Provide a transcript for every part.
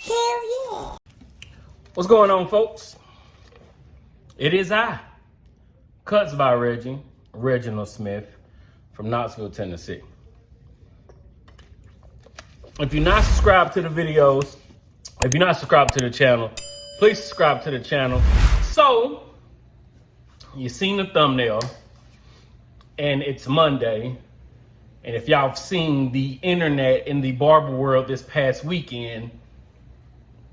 Hell yeah. What's going on, folks? It is I, Cuts by Reggie, Reginald Smith from Knoxville, Tennessee. If you're not subscribed to the videos, if you're not subscribed to the channel, please subscribe to the channel. So, you seen the thumbnail, and it's Monday. And if y'all have seen the internet in the barber world this past weekend,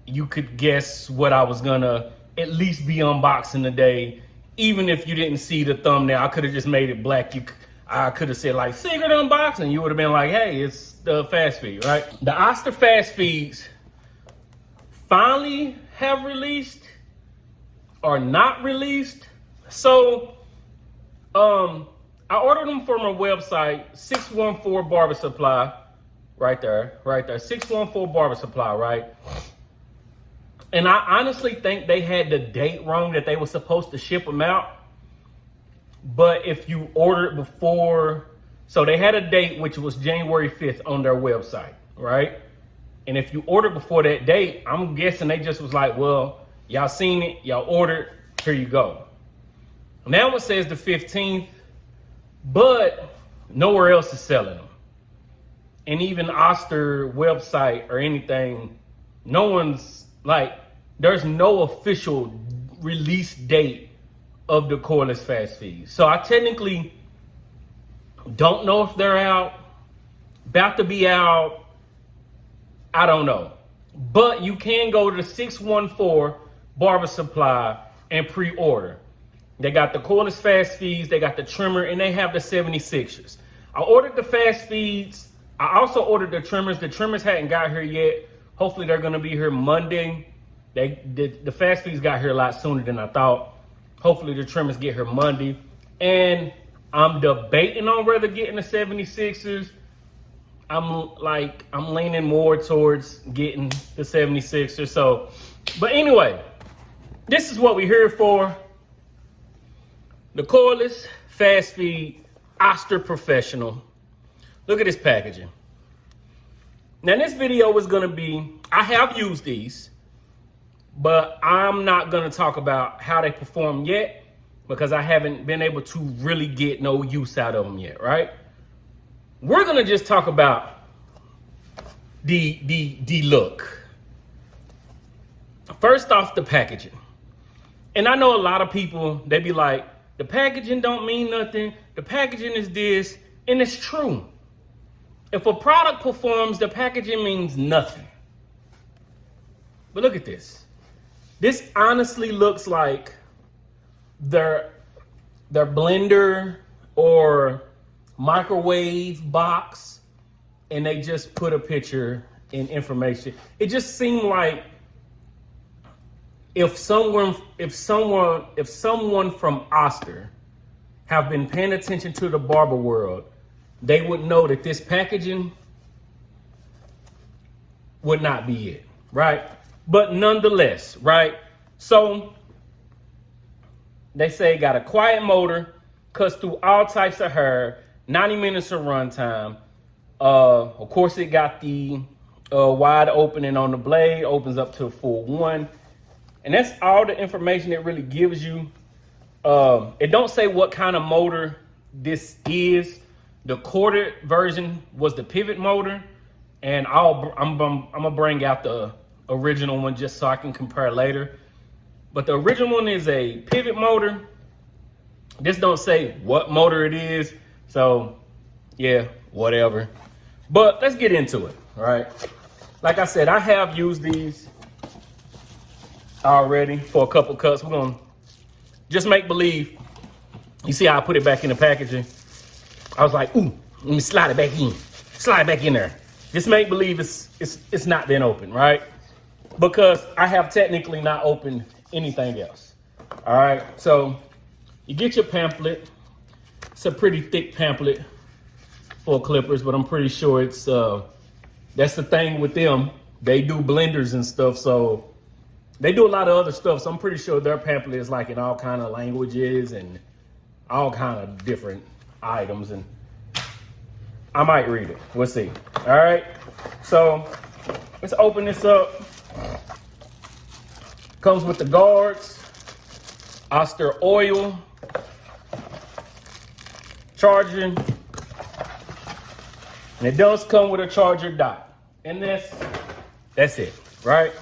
you could guess what I was gonna at least be unboxing today. Even if you didn't see the thumbnail, I could have just made it black. I could have said like secret unboxing. You would have been like, hey, it's the fast feed, right? The Oster fast feeds finally have released or not released. So, I ordered them from a website, 614 Barber Supply, right there, 614 Barber Supply, right? And I honestly think they had the date wrong that they were supposed to ship them out. But if you ordered before, so they had a date, which was January 5th on their website, right? And if you ordered before that date, I'm guessing they just was like, well, y'all seen it, y'all ordered, here you go. Now it says the 15th, but nowhere else is selling them. And even Oster website or anything, no one's like, there's no official release date of the Cordless Fast Feed. So I technically don't know if they're out, about to be out, I don't know. But you can go to the 614 Barber Supply and pre-order. They got the Cordless Fast Feeds, they got the trimmer, and they have the 76ers. I ordered the fast feeds. I also ordered the trimmers. The trimmers hadn't got here yet. Hopefully they're gonna be here Monday. The fast feeds got here a lot sooner than I thought. Hopefully the trimmers get here Monday. And I'm debating on whether getting the 76ers. I'm leaning more towards getting the 76ers. So, but anyway, this is what we're here for. The Cordless Fast Feed Oster Professional. Look at this packaging. Now this video was gonna be, I have used these, but I'm not gonna talk about how they perform yet because I haven't been able to really get no use out of them yet, right? We're gonna just talk about the look. First off, the packaging. And I know a lot of people, they be like, the packaging don't mean nothing. The packaging is this, and it's true. If a product performs, the packaging means nothing. But look at this. This honestly looks like their blender or microwave box, and they just put a picture and information. It just seemed like if someone from Oster have been paying attention to the barber world, they would know that this packaging would not be it, right? But nonetheless, right? So they say got a quiet motor, cuts through all types of hair, 90 minutes of runtime. Of course, it got the wide opening on the blade, opens up to a full 1. And that's all the information it really gives you. It don't say what kind of motor this is. The corded version was the pivot motor, and I'm gonna bring out the original one just so I can compare later. But the original one is a pivot motor. This don't say what motor it is, so yeah, whatever. But let's get into it, all right? Like I said, I have used these already for a couple cuts. We're gonna just make believe. You see how I put it back in the packaging? I was like, ooh, let me slide it back in. Slide it back in there. Just make believe it's not been open, right? Because I have technically not opened anything else. All right, so you get your pamphlet. It's a pretty thick pamphlet for clippers, but I'm pretty sure it's that's the thing with them. They do blenders and stuff, so they do a lot of other stuff, so I'm pretty sure their pamphlet is like in all kind of languages and all kind of different items, and I might read it. We'll see. All right, so let's open this up. Comes with the guards, Oster oil, charging, and it does come with a charger dock. And that's it, right?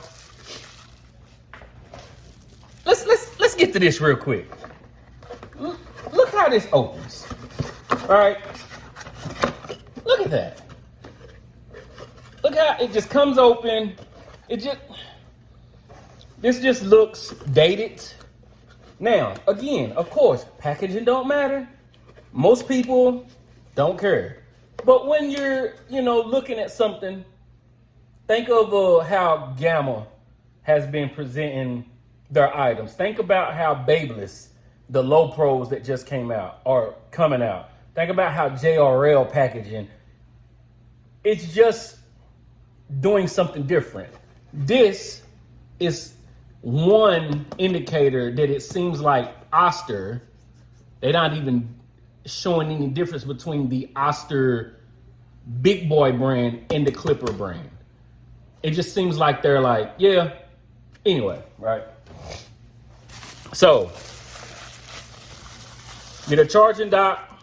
Let's get to this real quick. Look how this opens. All right. Look at that. Look how it just comes open. This just looks dated. Now, again, of course, packaging don't matter. Most people don't care. But when you're, looking at something, think of how Gamma has been presenting their items. Think about how Babeless, the low pros that just came out, are coming out. Think about how JRL packaging. It's just doing something different. This is one indicator that it seems like Oster, they're not even showing any difference between the Oster big boy brand and the Clipper brand. It just seems like they're like, yeah, anyway, right? So, get a charging dock,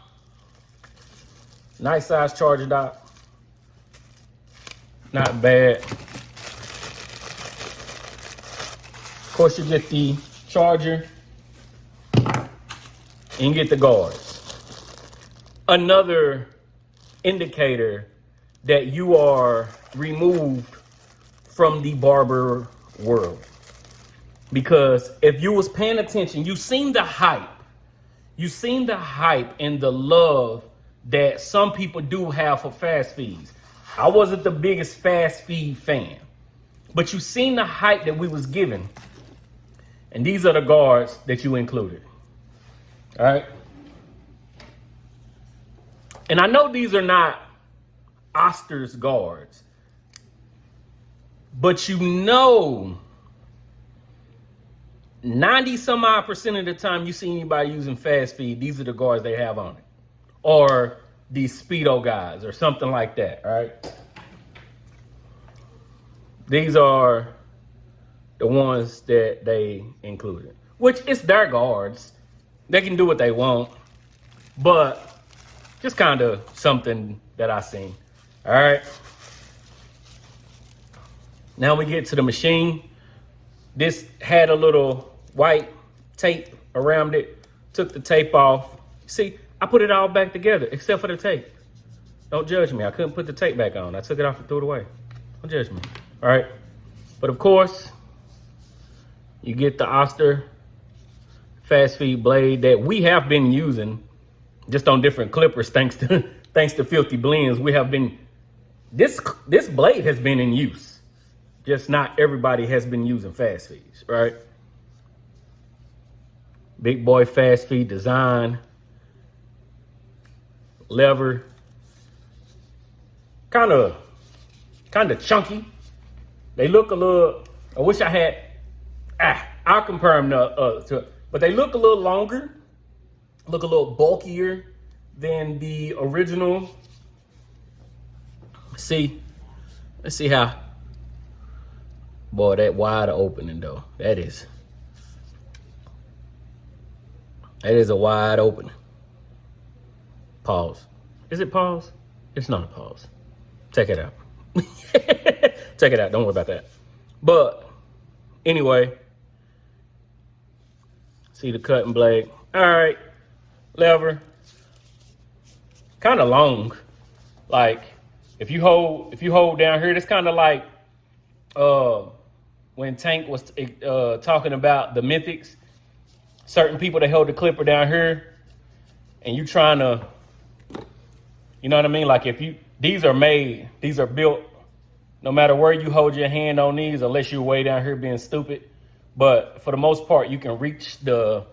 nice size charging dock, not bad. Of course, you get the charger and get the guards. Another indicator that you are removed from the barber world. Because if you was paying attention, you seen the hype. You seen the hype and the love that some people do have for fast feeds. I wasn't the biggest fast feed fan, but you seen the hype that we was given. And these are the guards that you included. All right. And I know these are not Oster's guards, but 90 some odd percent of the time you see anybody using fast feed, these are the guards they have on it. Or these Speedo guys or something like that, all right? These are the ones that they included, which is their guards. They can do what they want, but just kind of something that I seen, all right? Now we get to the machine. This had a little white tape around it, took the tape off. See, I put it all back together except for the tape. Don't judge me. I couldn't put the tape back on. I took it off and threw it away. Don't judge me. All right. But of course, you get the Oster fast feed blade that we have been using just on different clippers thanks to Filthy Blends. We have been, this blade has been in use. Just not everybody has been using fast feeds, right? Big boy fast feed design. Lever. Kind of chunky. They look a little, I wish I had, I'll compare them to, but they look a little longer, look a little bulkier than the original. Let's see how, boy, that wide opening though, that is a wide opening. Pause. Is it pause? It's not a pause. Check it out. Check it out. Don't worry about that. But anyway, see the cutting blade. All right, lever. Kind of long. Like if you hold down here, it's kind of like when Tank was talking about the Mythics. Certain people that held the clipper down here, and you trying to, you know what I mean? Like these are built, no matter where you hold your hand on these, unless you're way down here being stupid. But for the most part, you can reach the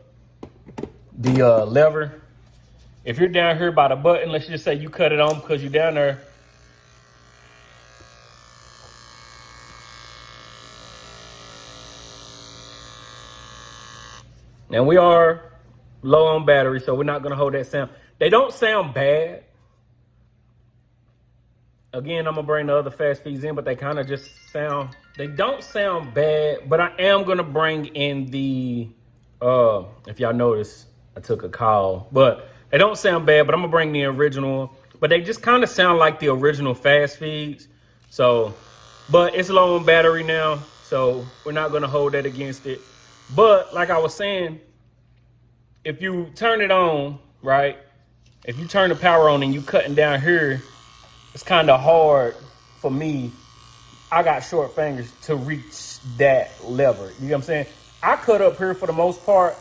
lever. If you're down here by the button, let's just say you cut it on because you're down there. Now we are low on battery, so we're not gonna hold that sound. They don't sound bad. Again, I'm gonna bring the other fast feeds in, but they kind of just they don't sound bad, but I am gonna bring in the, if y'all notice, I took a call, but they don't sound bad, but I'm gonna bring the original, but they just kind of sound like the original fast feeds. So, but it's low on battery now, so we're not gonna hold that against it. But like I was saying, if you turn it on, right? If you turn the power on and you cutting down here, it's kind of hard for me. I got short fingers to reach that lever. You know what I'm saying? I cut up here for the most part,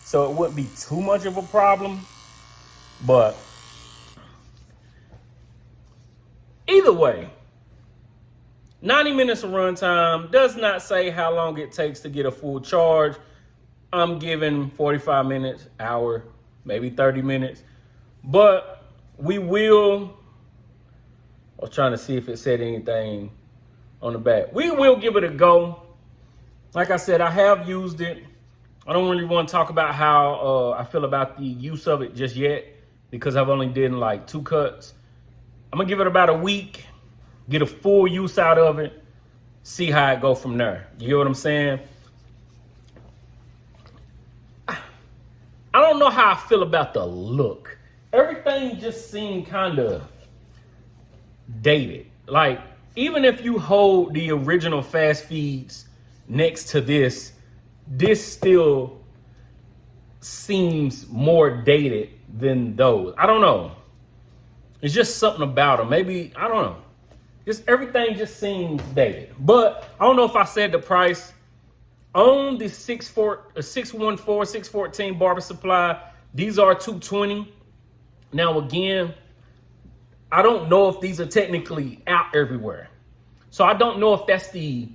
so it wouldn't be too much of a problem. But either way, 90 minutes of runtime does not say how long it takes to get a full charge. I'm giving 45 minutes, hour, maybe 30 minutes. But we will, I was trying to see if it said anything on the back. We will give it a go. Like I said, I have used it. I don't really want to talk about how I feel about the use of it just yet, because I've only done like 2 cuts. I'm gonna give it about a week, get a full use out of it, see how it go from there. You get what I'm saying? I don't know how I feel about the look. Everything just seemed kind of dated. Like, even if you hold the original fast feeds next to this still seems more dated than those. I don't know. It's just something about them. Maybe, I don't know. Just everything just seems dated. But I don't know if I said the price. On the 614, 614 barber supply, these are $220. Now again, I don't know if these are technically out everywhere. So I don't know if that's the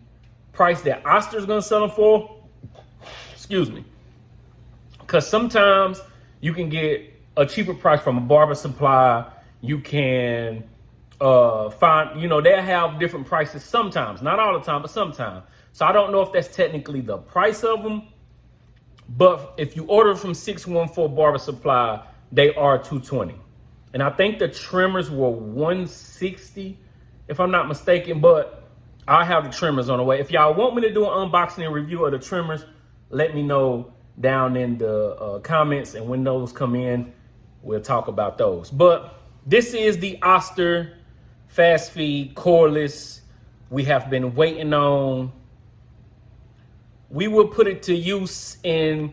price that Oster's gonna sell them for. Excuse me. Because sometimes you can get a cheaper price from a barber supply. You can find, they'll have different prices sometimes. Not all the time, but sometimes. So I don't know if that's technically the price of them. But if you order from 614 Barber Supply, they are $220. And I think the trimmers were $160, if I'm not mistaken. But I have the trimmers on the way. If y'all want me to do an unboxing and review of the trimmers, let me know down in the comments. And when those come in, we'll talk about those. But this is the Oster Fast Feed Cordless we have been waiting on. We will put it to use and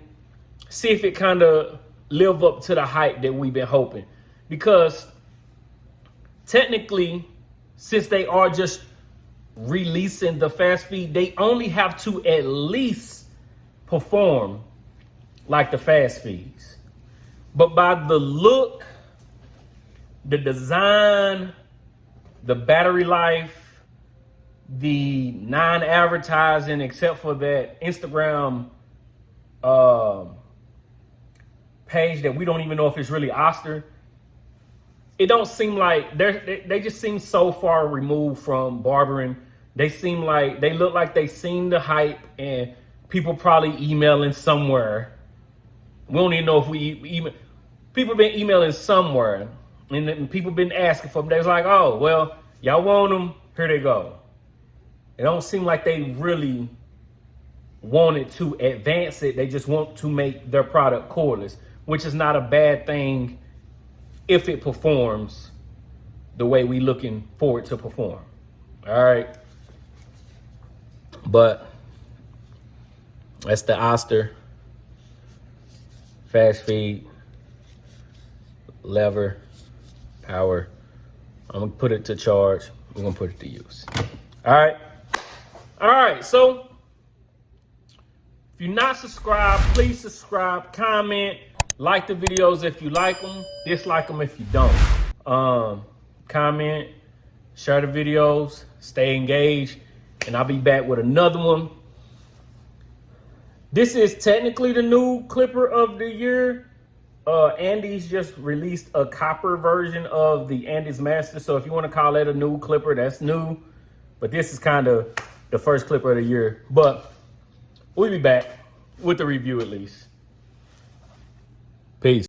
see if it kind of live up to the hype that we've been hoping. Because technically, since they are just releasing the fast feed, they only have to at least perform like the fast feeds. But by the look, the design, the battery life, the non-advertising, except for that Instagram page that we don't even know if it's really Oster, it don't seem like they just seem so far removed from barbering. They seem like they look like they seen the hype and people probably emailing somewhere. We don't even know if we email. People been emailing somewhere, and then people been asking for them. They was like, oh, well, y'all want them? Here they go. It don't seem like they really wanted to advance it. They just want to make their product cordless, which is not a bad thing if it performs the way we looking for it to perform. All right. But that's the Oster Fast Feed lever power. I'm gonna put it to charge. We're gonna put it to use. All right. All right, so if you're not subscribed, please subscribe, comment, like the videos if you like them, dislike them if you don't. Comment, share the videos, stay engaged, and I'll be back with another one. This is technically the new clipper of the year. Andy's just released a copper version of the Andy's Master, so if you want to call that a new clipper, that's new. But this is kind of the first clipper of the year. But we'll be back with the review at least. Peace.